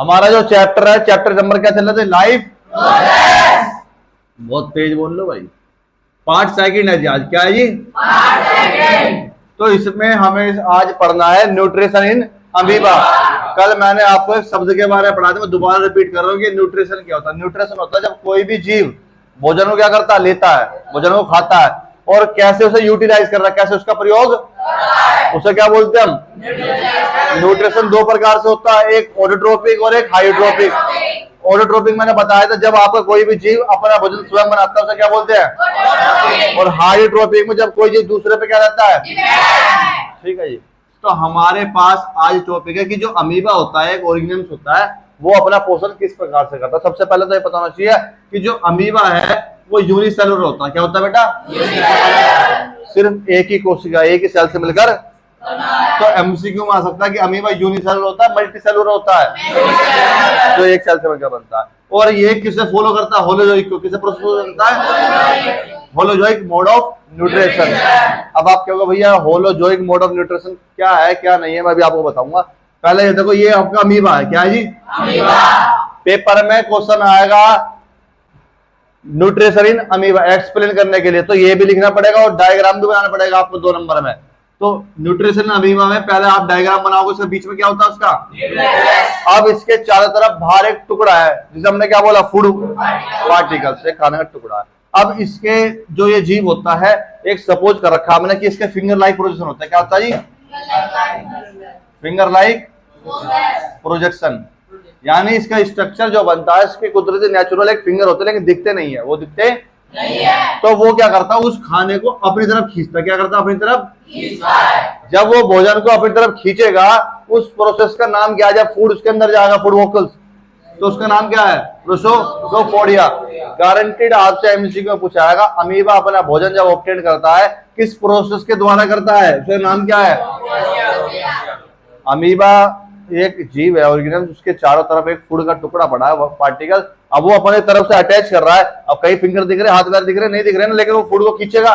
हमारा जो चैप्टर है, चैप्टर नंबर क्या चल रहा था? लाइफ। बहुत तेज बोल लो भाई। पार्ट सेकंड है जी आज। क्या है जी? Part second. तो इसमें हमें आज पढ़ना है न्यूट्रिशन इन अमीबा। कल मैंने आपको एक शब्द के बारे में पढ़ा था, मैं दोबारा रिपीट कर रहा हूँ कि न्यूट्रिशन क्या होता है। न्यूट्रिशन होता है जब कोई भी जीव भोजन को क्या करता है? लेता है, भोजन को खाता है, और कैसे उसे यूटिलाइज कर रहा है, कैसे उसका प्रयोग, उसे क्या बोलते हैं हम? न्यूट्रिशन दो प्रकार से होता है, एक ऑटोट्रोपिक और एक हाइड्रोट्रोपिक। ऑटोट्रोपिक मैंने बताया था जब आपका कोई भी जीव अपना भोजन स्वयं बनाता है उसे क्या बोलते हैं? और हाइड्रोट्रोपिक में जब कोई जीव दूसरे पे क्या रहता है? ठीक है जी। तो हमारे पास आज टॉपिक है कि जो अमीबा होता है, एक ऑर्गेनिज्म होता है, वो अपना पोषण किस प्रकार से करता है। सबसे पहले तो ये पता होना चाहिए कि जो अमीबा है वो यूनिसेलुलर होता है। क्या होता है बेटा? सिर्फ एक ही कोशिका, एक ही सेल से मिलकर। तो एमसीक्यू में आ सकता है कि अमीबा यूनिसेलुलर होता है, मल्टीसेलुलर होता है, जो एक सेल से मिलकर बनता है। और ये किसे फॉलो करता है? होलोजोइक को। किसे प्रोसेस करता है? Holozoic mode of nutrition. अब आप कहोगे भैया होलोजोइक मोड ऑफ न्यूट्रिशन क्या है क्या नहीं है, मैं भी आपको बताऊंगा। पहले ये देखो, ये आपका अमीबा है। क्या है जी? अमीबा। पेपर में क्वेश्चन आएगा न्यूट्रिशन इन अमीबा एक्सप्लेन करने के लिए, तो ये भी लिखना पड़ेगा और डायग्राम भी बनाना पड़ेगा आपको 2 नंबर में। तो न्यूट्रिशन अमीबा में पहले आप डायग्राम बनाओगे, उसके बीच में क्या होता है उसका? अब इसके चारों तरफ बाहर एक टुकड़ा है जिसे हमने क्या बोला? फूड पार्टिकल्स, एक खाने का टुकड़ा है। अब इसके जो ये जीव होता है, एक सपोज कर रखा हमने कि इसके फिंगर लाइक प्रोजेक्शन होता है। क्या होता है जी? फिंगर लाइक प्रोजेक्शन, यानी इसका स्ट्रक्चर जो बनता है, इसके कुदरती नेचुरल एक फिंगर होते हैं लेकिन दिखते नहीं है, वो दिखते नहीं है। तो वो क्या करता है? उस खाने को अपनी तरफ खींचता है। क्या करता है? अपनी तरफ खींचता है। जब वो भोजन को अपनी तरफ खींचेगा, उस प्रोसेस का नाम क्या है? जब फूड उसके अंदर जाएगा, फूड वोकल्स, तो उसका नाम क्या है? प्रोसोपोडिया। गारंटीड आपसे एमसीक्यू में पूछा जाएगा, अमीबा अपना भोजन जब ऑब्टेन करता है किस प्रोसेस के द्वारा करता है? उसका नाम क्या है? अमीबा एक जीव है, ऑर्गेनिज्म, उसके चारों तरफ एक फूड का टुकड़ा पड़ा है, पार्टिकल। अब वो अपने तरफ से अटैच कर रहा है। अब कई फिंगर दिख रहे हैं, हाथ पैर दिख रहे हैं, नहीं दिख रहे हैं, लेकिन वो फूड को खींचेगा,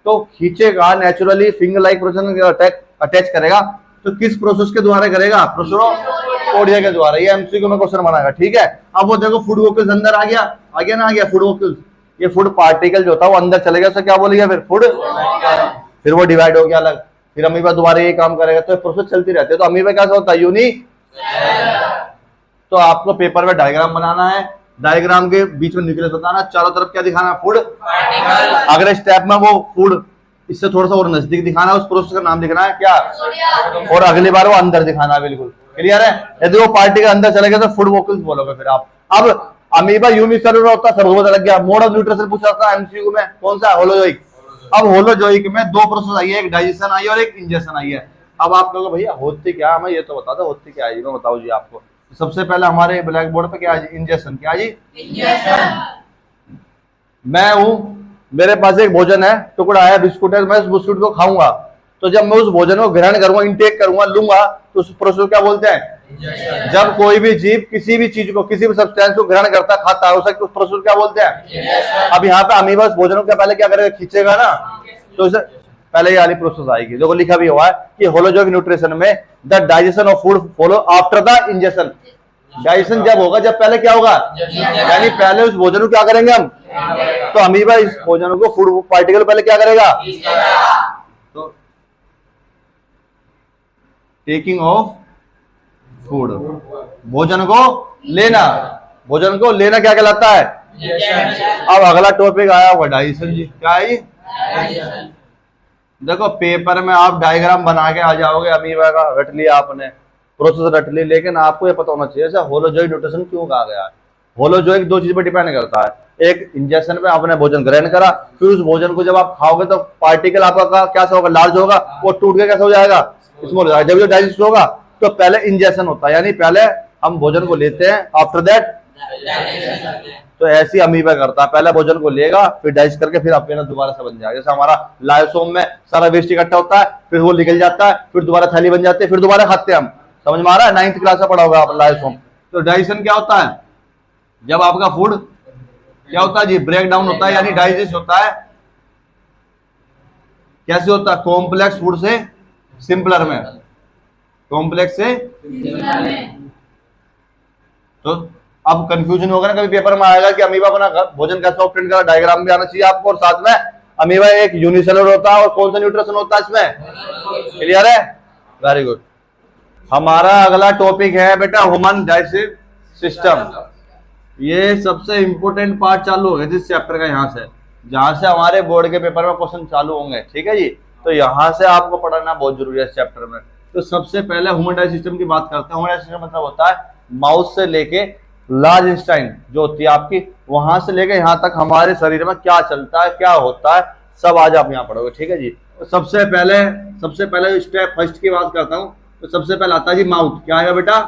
तो खींचेगा naturally, finger like process attach करेगा। तो किस प्रोसेस के द्वारा करेगा? प्रोसोपोडिया के द्वारा। ये एमसीक्यू में क्वेश्चन बनाएगा, ठीक है। अब वो देखो फूड वोकल्स अंदर आ गया ना? आ गया फूड वोकल्स। ये फूड पार्टिकल जो था वो अंदर चले गया, तो क्या बोलेगा फिर? फूड। फिर वो डिवाइड हो गया अलग, फिर अमीबा दोबारा ये काम करेगा, तो प्रोसेस चलती रहती है। तो अमीबा कैसा होता है? यूनिक। तो आपको पेपर में डायग्राम बनाना है, डायग्राम के बीच में न्यूक्लियस बताना, चारों तरफ क्या दिखाना है? फूड। अगले स्टेप में वो फूड इससे थोड़ा सा और नजदीक दिखाना है, उस प्रोसेस का नाम लिखना है क्या? और अगली बार वो अंदर दिखाना है। बिल्कुल क्लियर है? यदि वो पार्टिकल अंदर चले गए तो फूड वोकल्स बोलोगे फिर आप। अब अमीबा यूनिसेलुलर होता है, सबको पता लग गया। मोड ऑफ न्यूट्रिशन पूछा था एमसीक्यू में, कौन सा? होलोजोइक। अब होलोजोइक में 2 प्रोसेस आई है, एक डाइजेशन आई है और एक इंजेक्शन आई है। अब आप कहोगे भैया होती क्या? मैं ये तो बता दो होती क्या है। मैं बताऊं जी आपको। सबसे पहले हमारे ब्लैक बोर्ड पे क्या है? इंजेक्शन। क्या जी? इंजेक्शन। मैं हूं, मेरे पास एक भोजन है, टुकड़ा है, बिस्कुट है, मैं उस बिस्कुट को खाऊंगा, तो जब मैं उस भोजन को ग्रहण करूंगा, इंटेक करूंगा, लूंगा, तो उस प्रोसेस को क्या बोलते हैं? जब कोई भी जीव किसी भी चीज को, किसी भी सब्सटेंस को ग्रहण करता, खाता है, उस प्रोसेस क्या बोलते हैं? अब यहाँ पे अमीबा उस भोजन को पहले क्या करेगा? खींचेगा ना, तो उसे पहले ये वाली प्रोसेस आएगी। देखो लिखा भी हुआ है कि होलोजोइक न्यूट्रिशन में the digestion of food follow after the injection. Digestion जब होगा, जब पहले क्या होगा? यानी पहले उस भोजन को क्या करेंगे हम? तो अमीबा इस भोजन को फूड पार्टिकल पहले क्या करेगा? तो टेकिंग ऑफ फूड, भोजन को लेना, भोजन को लेना क्या कहलाता है? अब अगला टॉपिक आया हुआ डाइजेशन जी। क्या है? देखो पेपर में आप डायग्राम बना के आ जाओगे, अमीबा का रट लिया आपने, प्रोसेस रट ली, लेकिन आपको ये पता होना चाहिए अच्छा होलोजोइक न्यूट्रिशन क्यों कहा गया है। होलोजोइक 2 चीज पर डिपेंड करता है। एक इंजेक्शन पे आपने भोजन ग्रहण करा, फिर उस भोजन को जब आप खाओगे तो पार्टिकल आपका कैसा होगा? लार्ज होगा, वो टूट के कैसा हो जाएगा? स्मॉल हो जाएगा। जब जो डाइजेस्ट होगा तो पहले इंजेक्शन होता है, यानी पहले हम भोजन को लेते हैं, आफ्टर दैट। तो ऐसी अमीबा करता है, पहले भोजन को लेगा, फिर डाइजेस्ट करके फिर अपना दोबारा से बन जाएगा। जैसे हमारा लाइसोम में सारा वेस्ट इकट्ठा होता है, फिर वो निकल जाता है, फिर दोबारा थैली बन जाती है, फिर दोबारा खाते हैं हम। समझ में आ रहा है? 9th क्लास में पढ़ा होगा आप लाइसोम। तो डाइजेशन क्या होता है? जब आपका फूड क्या होता है जी? ब्रेक डाउन होता है, यानी डाइजेस्ट होता है। कैसे होता है? कॉम्प्लेक्स फूड से सिंपलर में, कॉम्प्लेक्स से तो अब कंफ्यूजन होगा ना, कभी पेपर में आएगा कि अमीबा अपना भोजन कैसे ऑब्टेन करा, डायग्राम भी आना चाहिए आपको, और साथ में अमीबा एक यूनिसेलुलर होता है और कौन सा न्यूट्रिशन होता है इसमें, क्लियर है, वेरी गुड। हमारा अगला टॉपिक है बेटा ह्यूमन डाइजेस्टिव सिस्टम। ये सबसे इंपॉर्टेंट पार्ट चालू हो गया जिस चैप्टर का, यहाँ से जहां से हमारे बोर्ड के पेपर में क्वेश्चन चालू होंगे, ठीक है जी। तो यहाँ से आपको पढ़ना बहुत जरूरी है इस चैप्टर में। तो सबसे पहले ह्यूमन डाइजेस्टिव सिस्टम की बात करते हैं। ह्यूमन डाइजेस्टिव सिस्टम मतलब होता है माउथ से लेके लार्ज इंटेस्टाइन जो होती है आपकी, वहां से लेके यहाँ तक हमारे शरीर में क्या चलता है, क्या होता है, सब आज आप यहाँ पढ़ोगे, ठीक है जी। तो सबसे पहले स्टेप फर्स्ट की बात करता हूँ। तो सबसे पहले आता है जी माउथ। क्या आएगा बेटा?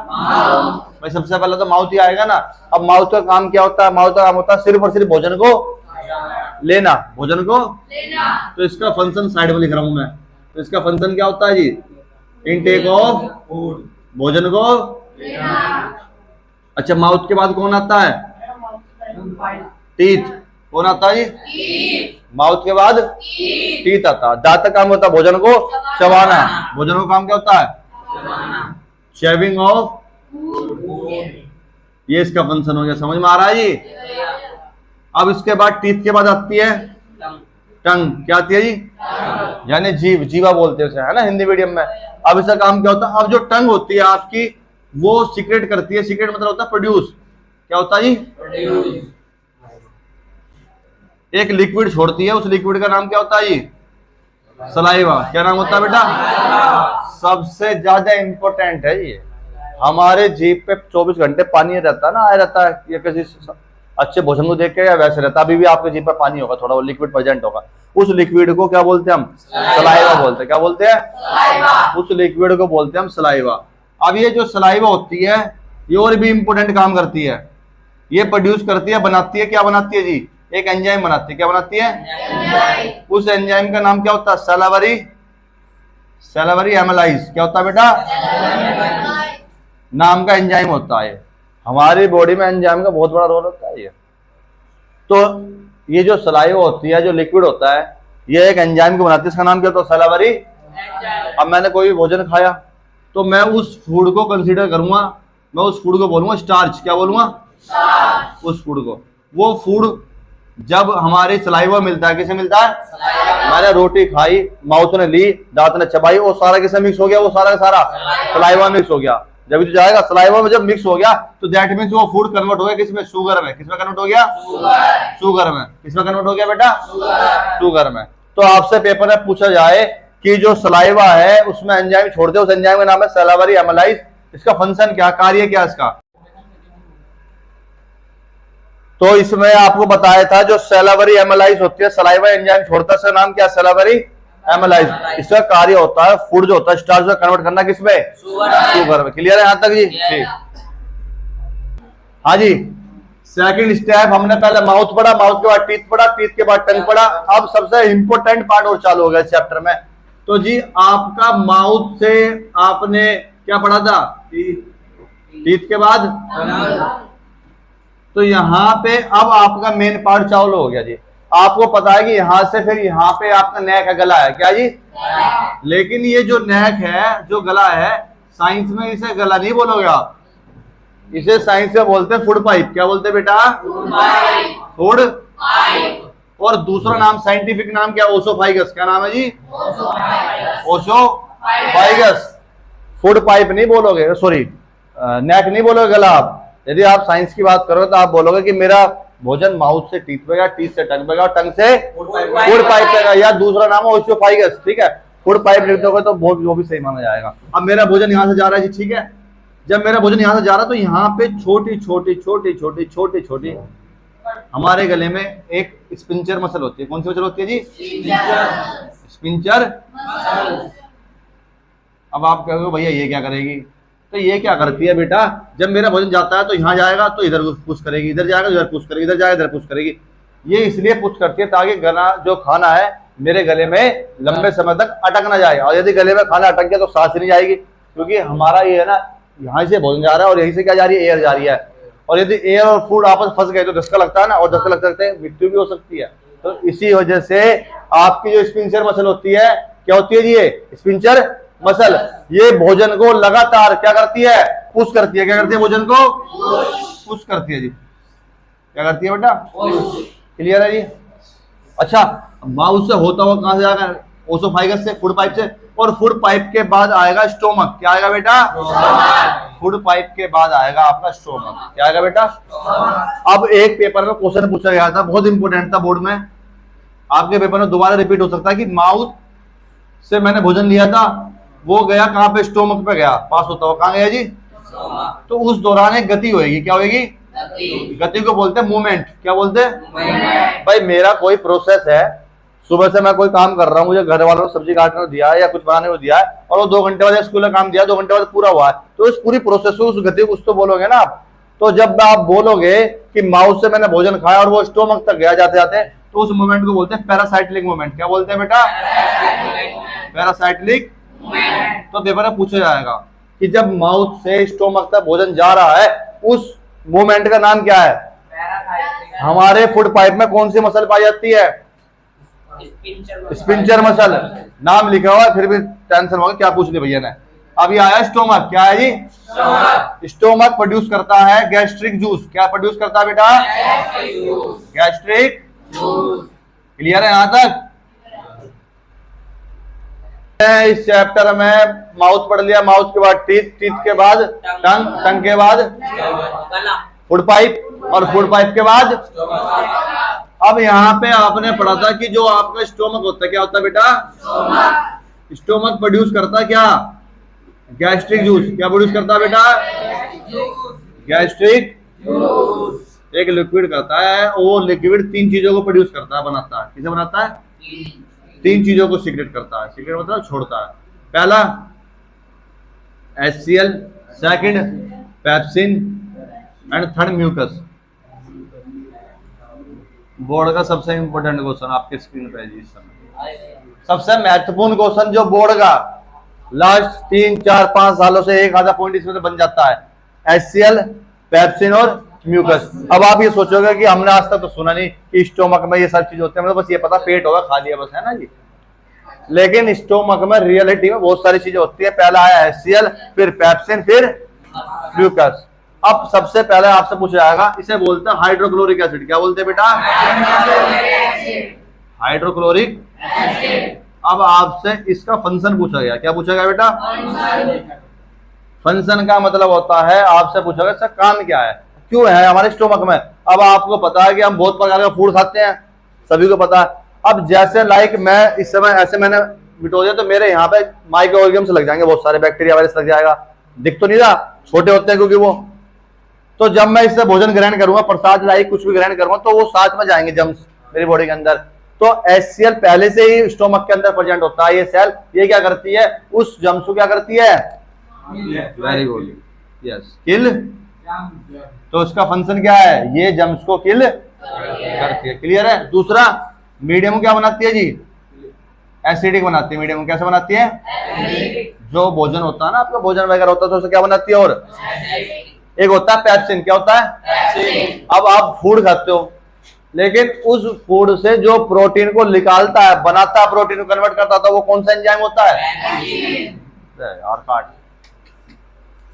भाई सबसे पहले तो माउथ ही आएगा ना। अब माउथ का काम क्या होता है? माउथ का काम होता है सिर्फ और सिर्फ भोजन को लेना, भोजन को लेना। तो इसका फंक्शन साइड में लिख रहा हूं मैं। तो इसका फंक्शन क्या होता है जी? इनटेक ऑफ फूड, भोजन को लेना। अच्छा, माउथ के बाद कौन आता है? टीथ। कौन आता है जी? माउथ के बाद टीथ आता है। दांत का काम होता है भोजन को चबाना। भोजन का काम क्या होता है? शेविंग ऑफ, ये इसका फंक्शन हो गया। समझ में आ रहा है जी? अब इसके बाद टीथ के बाद आती है टंग। क्या आती है जी? यानी जीभ, जीवा बोलते हैं उसे, है ना हिंदी मीडियम में। अब इसका काम क्या होता है? अब जो टंग होती है आपकी वो सीक्रेट करती है। सीक्रेट मतलब होता है प्रोड्यूस। क्या होता है जी? प्रोड्यूस। एक लिक्विड छोड़ती है, उस लिक्विड का नाम क्या होता है जी? सलाइवा। क्या नाम होता है बेटा? सबसे ज्यादा इंपॉर्टेंट है ये। हमारे जीभ पे 24 घंटे पानी रहता है ना, आया रहता है। ये किसी अच्छे भोजन को देख के या वैसे रहता है, अभी भी आपके जीभ पे पानी होगा, थोड़ा वो लिक्विड प्रेजेंट होगा। उस लिक्विड को क्या बोलते हैं हम? सलाइवा बोलते हैं। क्या बोलते हैं? उस लिक्विड को बोलते हैं हम सलाइवा। अब ये जो सलाइवा होती है ये और भी इंपॉर्टेंट काम करती है। ये प्रोड्यूस करती है, बनाती है। क्या बनाती है जी? एक एंजाइम बनाती है। क्या बनाती है? उस एंजाइम का नाम क्या होता है? Salivary amylase. क्या होता है बेटा? नाम का एंजाइम होता है। हमारी बॉडी में एंजाइम का बहुत बड़ा रोल होता है ये। तो ये जो सलाइवा होती है, जो लिक्विड होता है, ये एक एंजाइम को बनाती है। इसका नाम क्या होता है? सैलिवरी। अब मैंने कोई भी भोजन खाया तो मैं उस फूड को कंसीडर करूंगा, मैं उस फूड को बोलूंगा स्टार्च। क्या बोलूंगा? उस फूड को। वो फूड जब हमारे सलाइवा मिलता है, किसे मिलता है? मैंने रोटी खाई, माउथ ने ली, दांत ने चबाई, वो सारा किसे मिक्स हो गया? वो सारा का सारा सलाइवा मिक्स हो गया। जब तो जाएगा सलाइवा में, जब मिक्स हो गया तो दैट मींस वो फूड कन्वर्ट हो गया किसमें? शुगर में। किसमें कन्वर्ट हो गया? शुगर में। किसमें कन्वर्ट हो गया बेटा? शुगर में। तो आपसे पेपर में पूछा जाए कि जो सलाइवा है उसमें एंजाइम छोड़ते, उस एंजाइम का नाम है सैलिवरी एमाइलेज। इसका फंक्शन क्या, कार्य क्या इसका? तो इसमें आपको बताया था जो सैलिवरी एमाइलेज होती है, सलाइवा एंजाइम छोड़ता है, इसका नाम क्या? Salivary amylase. इसका कार्य होता है फूड जो होता है स्टार्च में कन्वर्ट करना, किसमें? शुगर में। क्लियर है यहां तक जी? ठीक। हाँ जी, सेकंड स्टेप हमने पहले माउथ पढ़ा, माउथ के बाद टीथ पढ़ा, टीथ के बाद टंग पढ़ा। अब सबसे इंपॉर्टेंट पार्ट और चालू हो गया इस चैप्टर में। तो जी आपका माउथ से आपने क्या पढ़ा था? टीथ के बाद। तो यहाँ पे अब आपका मेन पार्ट चालू हो गया जी। आपको पता है कि यहां से फिर यहाँ पे आपका नेक है, गला है। क्या जी? लेकिन ये जो नेक है, जो गला है, साइंस में इसे गला नहीं बोलोगे आप, इसे साइंस में बोलते हैं फूड पाइप। क्या बोलते हैं बेटा? Food pipe. और दूसरा नाम, साइंटिफिक नाम क्या? ओसोफाइगस। क्या नाम है जी? ओसोफाइगस। फूड पाइप नहीं बोलोगे, सॉरी नेक नहीं बोलोगे, गला आप। यदि आप साइंस की बात करोगे तो आप बोलोगे कि मेरा भोजन माउथ से टीथ पे गया, टीथ से टंग पे गया, टंग से फूड पाइप पे गया, या दूसरा नाम है ओसोफाइगस। ठीक है, फूड पाइप लिख दोगे तो वो भी सही माना जाएगा। अब मेरा भोजन यहां से जा रहा है जी, ठीक है। जब मेरा भोजन यहां से जा रहा है तो यहाँ पे छोटी छोटी हमारे गले में एक स्पिंचर मसल होती है। कौन सी मसल होती है जी? स्पिंचर। अब आप कहोगे भैया ये क्या करेगी? तो ये क्या करती है बेटा, जब मेरा भोजन जाता है तो यहाँ जाएगा तो इधर पुश करेगी, इधर जाएगा तो इधर पुश करेगी, इधर जाएगा इधर पुश करेगी। ये इसलिए पुश करती है ताकि गला जो खाना है मेरे गले में लंबे समय तक अटक ना जाए। और यदि गले में खाना अटक गया तो सांस नहीं जाएगी, क्योंकि हमारा ये है ना, यहाँ से भोजन जा रहा है और यहीं से क्या जा रही है? एयर जा रही है। और यदि एयर और फूड आपस फंस गए तो धक्का लगता है ना, और धक्का लगते मृत्यु भी हो सकती है। तो इसी वजह से आपकी जो स्पिंचर मसल होती है, क्या होती है जी? ये स्पिंचर मसल, ये भोजन को लगातार क्या करती है? पुश करती है, क्या करती है भोजन को पुश करती है जी, क्या करती है बेटा, क्लियर है जी। अच्छा, माउथ से होता हुआ कहां से जाएगा, ओसोफाइगस से, फूड पाइप से, और फूड पाइप के बाद आएगा स्टोमक, क्या आएगा बेटा, फूड पाइप के बाद आएगा आपका स्टोमक, क्या आएगा बेटा। अब एक पेपर में क्वेश्चन पूछा गया था, बहुत इंपोर्टेंट था बोर्ड में, आपके पेपर में दोबारा रिपीट हो सकता है कि माउथ से मैंने भोजन लिया था, वो गया कहां पे, स्टोमक पे गया, पास होता हुआ कहां गया जी, तो उस दौरान एक गति होगी, क्या होगी, गति को बोलते हैं मूवमेंट, क्या बोलते हैं। भाई मेरा कोई प्रोसेस है, सुबह से मैं कोई काम कर रहा हूँ, मुझे घर वालों ने सब्जी काटने को दिया है या कुछ बनाने को दिया है, और वो 2 घंटे बाद स्कूल में काम दिया, 2 घंटे बाद पूरा हुआ है, तो इस पूरी प्रोसेस को, उस गति को कुछ तो बोलोगे ना आप। तो जब आप बोलोगे कि माउथ से मैंने भोजन खाया और वो स्टोमक तक गया जाते जाते, तो उस मूवमेंट को बोलते हैं पैरासाइक्लिक मूवमेंट, क्या बोलते हैं बेटा, पैरासाइक्लिक। तो पेपर में पूछा जाएगा कि जब माउथ से स्टोमक तक भोजन जा रहा है, उस मूवमेंट का नाम क्या है। हमारे फूड पाइप में कौन सी मसल पाई जाती है, स्पिंचर मसल, नाम लिखा हुआ है, फिर भी टेंशन होगा क्या पूछ लिया भैया ने। अभी आया स्टोमक, क्या है जी, स्टोमक प्रोड्यूस करता है गैस्ट्रिक जूस, क्या प्रोड्यूस करता है बेटा, गैस्ट्रिक जूस, क्लियर है यहां तक। इस चैप्टर में माउथ पढ़ लिया, माउथ के बाद टीथ, टीथ के बाद टंग, टंग के बाद फूड पाइप, और फूड पाइप के बाद। अब यहाँ पे आपने पढ़ा था कि जो आपका स्टोमक होता है, क्या होता है बेटा, स्टोमक प्रोड्यूस करता है क्या, गैस्ट्रिक जूस, क्या प्रोड्यूस करता है बेटा, गैस्ट्रिक जूस, एक लिक्विड करता है, वो लिक्विड 3 चीजों को प्रोड्यूस करता है, बनाता है, किसे बनाता है, 3 चीजों को सीक्रेट करता है, सीक्रेट मतलब छोड़ता है। पहला HCl, second pepsin, and third mucus. Board का सबसे इंपॉर्टेंट क्वेश्चन आपके स्क्रीन पे है जी इस समय, सबसे महत्वपूर्ण क्वेश्चन जो बोर्ड का लास्ट 3, 4, 5 सालों से एक आधा पॉइंट इसमें से बन जाता है, HCl, पेप्सिन और म्यूकस। अब आप ये सोचोगे कि हमने आज तक तो सुना नहीं कि स्टोमक में ये सब चीज होती है, मतलब बस ये पता पेट होगा खा लिया बस, है ना जी। लेकिन स्टोमक में रियलिटी में बहुत सारी चीजें होती है, पहला आया HCl, फिर पेप्सिन, फिर म्यूकस। अब सबसे पहले आपसे पूछा जाएगा, इसे बोलते हैं हाइड्रोक्लोरिक एसिड, क्या बोलते हैं बेटा, हाइड्रोक्लोरिक एसिड। अब आपसे इसका फंक्शन पूछा गया, क्या पूछा गया बेटा, फंक्शन का मतलब होता है, आपसे पूछा गया इसका काम क्या है, क्यों है हमारे स्टोमक में। अब आपको पता है कि हम बहुत प्रकार का फूड खाते हैं, सभी को पता है। अब जैसे लाइक मैं इस समय ऐसे मैंने बिठो दिया, तो मेरे यहाँ पे माइक्रो ऑर्गेनिज्म लग जाएंगे, बहुत सारे बैक्टीरिया वायरस लग जाएगा, दिख तो नहीं रहा, छोटे होते हैं क्योंकि वो। तो जब मैं इससे भोजन ग्रहण करूंगा, प्रसाद लाइक कुछ भी ग्रहण करूंगा, तो वो साथ में जाएंगे जम्स मेरी बॉडी के अंदर। तो HCl पहले से ही स्टोमक के अंदर प्रेजेंट होता है, ये सेल, ये क्या करती है, उस जम्स को क्या करती है, वेरी गुड, यस, किल। तो इसका फंक्शन क्या है, ये जम्स को किल करती है, क्लियर है। दूसरा, मीडियम क्या बनाती है जी, एसिडिक बनाती है। मीडियम कैसे बनाती है, जो भोजन होता है ना आपका, भोजन वगैरह होता है तो उसे क्या बनाती है। और एक होता है पेप्सिन, क्या होता है, अब आप फूड खाते हो, लेकिन उस फूड से जो प्रोटीन को निकालता है, बनाता है, प्रोटीन को कन्वर्ट करता है, वो कौन सा एंजाइम होता है, यार काट।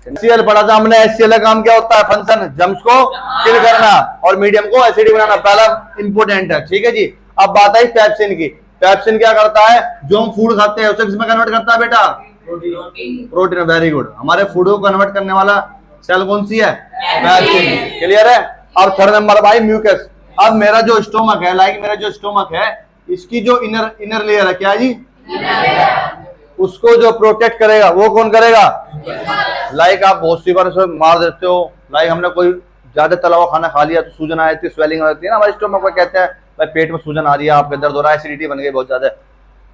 HCl पढ़ा था हमने, HCl का काम क्या होता है, फंक्शन जम्स को किल करना और मीडियम को एसिडिक बनाना, पहला इंपोर्टेंट है, ठीक है जी। अब बात आई पेप्सिन की। पेप्सिन क्या करता है, जो हम फूड खाते हैं उसे किसमें कन्वर्ट करता है बेटा, प्रोटीन, वेरी गुड। हमारे फूड को कन्वर्ट करने वाला सेल कौन सी है, पेप्सिन, क्लियर है। अब थर्ड नंबर भाई म्यूकस। अब मेरा जो स्टोमक है, लाइक मेरा जो स्टोमक है, इसकी जो इनर लेयर है, क्या जी, उसको जो प्रोटेक्ट करेगा वो कौन करेगा, लाइक आप बहुत सी बार उसे मार देते हो, लाइक हमने कोई ज्यादा तला हुआ खाना खा लिया तो सूजन आ जाती है, स्वेलिंग आ जाती है ना हमारे स्टोमक में, कहते हैं भाई पेट में सूजन आ रही है, आपके दर्द हो रहा है, एसिडिटी बन गई बहुत ज्यादा।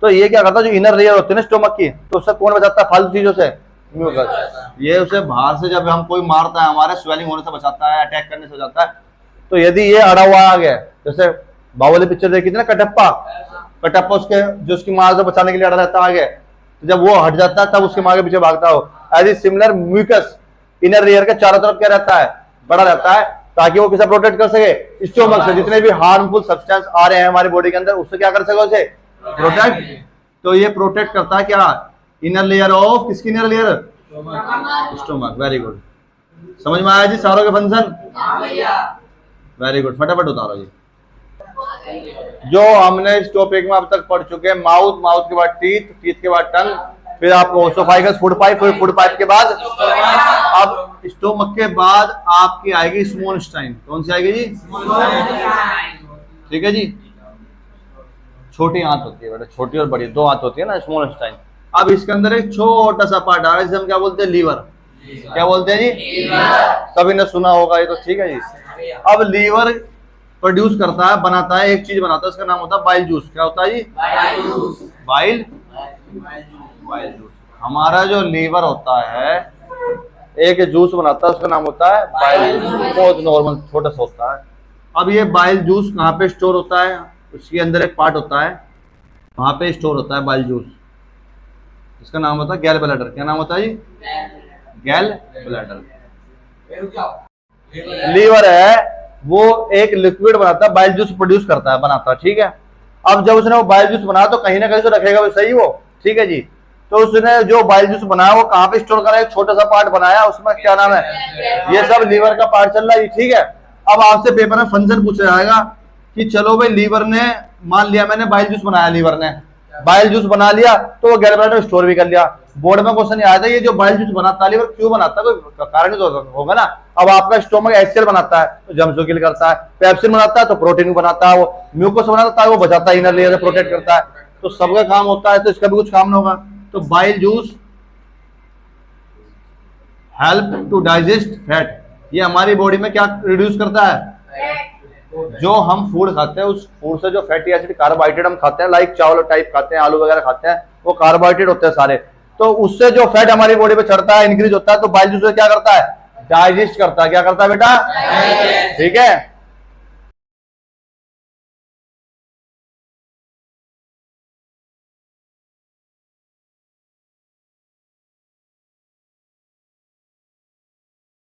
तो ये क्या करता है, जो इनर लेयर होती है ना स्टोमक की, तो उससे कौन बचाता है फालतू चीजों से, म्यूकस। ये उसे बाहर से जब हम कोई मारता है, हमारे स्वेलिंग होने से बचाता है, अटैक करने से बचाता है। तो यदि ये अड़ा हुआ आ गया, जैसे बाहुबली पिक्चर देखी थी ना, कटप्पा, कटप्पा उसके जो उसकी माँ से बचाने के लिए अड़ा रहता है आगे, तो जब वो हट जाता है तब उसके माँ के पीछे भागता हो। Age is similar mucus inner layer के चारों तरफ क्या रहता है, बड़ा रहता है, ताकि वो किसे प्रोटेक्ट कर सके, स्टोमक से जितने भी हार्मफुल सब्सटेंस आ रहे हैं हमारी बॉडी के अंदर, उससे क्या कर सके, उसे प्रोटेक्ट। तो ये प्रोटेक्ट करता है क्या, इनर लेयर ऑफ, किसकी inner layer, stomach, very good. समझ में आया जी सारों के फंक्शन? वेरी गुड, फटाफट उतारो जी। जो हमने इस टॉपिक में अब तक पढ़ चुके हैं, माउथ, माउथ के बाद टीथ, टीथ के बाद टंग, फिर आपको ओसोफाइगस, फूड पाइप, फिर फूड पाइप के बाद अब स्टोमक के बाद आपकी आएगी स्मॉल इंटेस्टाइन। कौन सी आएगी जी? ठीक है जी, छोटी आंत होती है बेटा, छोटी और बड़ी दो आंत होती है ना, स्मॉल इंटेस्टाइन। अब इसके अंदर एक छोटा सा पार्ट आ रहा है जिसे हम क्या बोलते हैं? लीवर। क्या बोलते हैं जी? सभी ने सुना होगा ये तो, ठीक है जी। अब लीवर प्रोड्यूस करता है, बनाता है, एक चीज बनाता है, उसका नाम होता है बाइल जूस। क्या होता है जी? Bile juice. हमारा जो लीवर होता है एक जूस बनाता है, उसका नाम होता है बाइल जूस। बहुत नॉर्मल छोटा सा होता है। अब ये बाइल जूस कहाँ पे स्टोर होता है? उसके अंदर एक पार्ट होता है, वहां पे स्टोर होता है बाइल जूस, इसका नाम होता है गैल ब्लैडर। क्या नाम होता है जी? गैल ब्लैडर। लीवर है वो एक लिक्विड बनाता है, बाइल जूस प्रोड्यूस करता है, बनाता है, ठीक है। अब जब उसने वो बाइल जूस बनाया तो कहीं ना कहीं तो रखेगा वो, सही वो, ठीक है जी। तो उसने जो बाइल जूस बनाया वो कहाँ पे स्टोर करा? एक छोटा सा पार्ट बनाया, उसमें क्या नाम है? ये सब लीवर का पार्ट चल रहा है, ठीक है। अब आपसे पेपर में फंक्शन पूछा जाएगा कि चलो भाई लीवर ने, मान लिया मैंने बाइल जूस बनाया, लीवर ने बाइल जूस बना लिया तो वो गैल ब्लैडर में स्टोर भी कर लिया। बोर्ड में क्वेश्चन आया था ये जो बाइल जूस बनाता है लीवर क्यों बनाता है? कोई कारण तो होगा ना। अब आपका स्टोमक HCl बनाता है तो जर्म्स को किल करता है, पेप्सिन बनाता है तो प्रोटीन बनाता है, वो म्यूकोस बनाता है वो बचाता है, इनर लेयर से प्रोटेक्ट करता है, तो सबका काम होता है, तो इसका भी कुछ काम ना होगा। तो bile juice help to digest fat, ये हमारी बॉडी में क्या रिड्यूस करता है? जो हम फूड खाते हैं उस फूड से जो फैटी एसिड कार्बोहाइड्रेट हम खाते हैं, लाइक चावल टाइप खाते हैं, आलू वगैरह खाते हैं, वो कार्बोहाइड्रेट होते हैं सारे, तो उससे जो फैट हमारी बॉडी पे चढ़ता है, इंक्रीज होता है, तो बाइल जूस क्या करता है? डाइजेस्ट करता है। क्या करता है बेटा? ठीक है।